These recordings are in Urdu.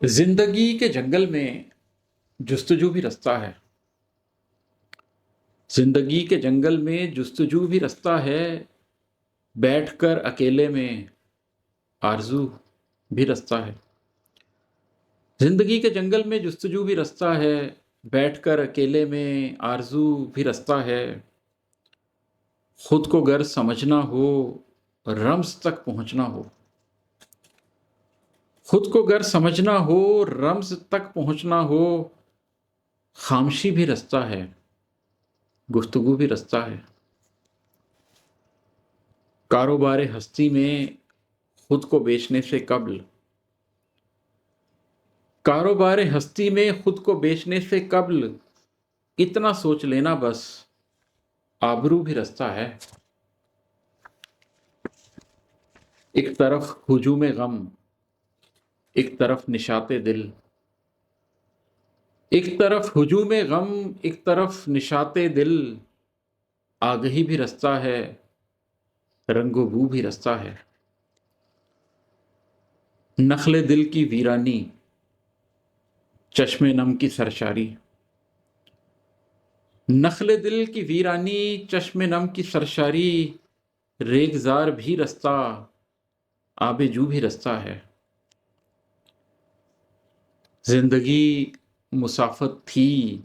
زندگی کے جنگل میں جستجو بھی رستہ ہے۔ زندگی کے جنگل میں جستجو بھی رستہ ہے، بیٹھ کر اکیلے میں آرزو بھی رستہ ہے۔ زندگی کے جنگل میں جستجو بھی رستہ ہے، بیٹھ کر اکیلے میں آرزو بھی رستہ ہے۔ خود کو گر سمجھنا ہو، رمز تک پہنچنا ہو۔ خود کو گر سمجھنا ہو، رمز تک پہنچنا ہو، خاموشی بھی رستہ ہے، گفتگو بھی رستہ ہے۔ کاروبار ہستی میں خود کو بیچنے سے قبل، کاروبار ہستی میں خود کو بیچنے سے قبل اتنا سوچ لینا بس، آبرو بھی رستہ ہے۔ ایک طرف ہجوم غم، ایک طرف نشاط دل، ایک طرف ہجوم غم، ایک طرف نشاط دل، آگہی بھی رستہ ہے، رنگ و بو بھی رستہ ہے۔ نخل دل کی ویرانی، چشم نم کی سرشاری، نخل دل کی ویرانی، چشم نم کی سرشاری، ریگزار بھی رستہ، آب جو بھی رستہ ہے۔ زندگی مسافت تھی،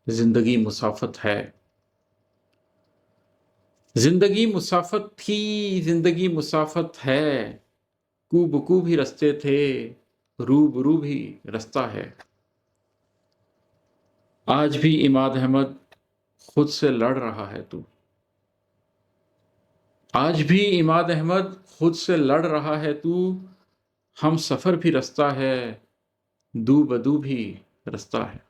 زندگی مسافت ہے۔ زندگی مسافت تھی، زندگی مسافت ہے، کو بکو بھی رستے تھے، روبرو بھی رستہ ہے۔ آج بھی عماد احمد خود سے لڑ رہا ہے تو، آج بھی عماد احمد خود سے لڑ رہا ہے تو، ہم سفر بھی رستہ ہے، دو بدو بھی رستہ ہے۔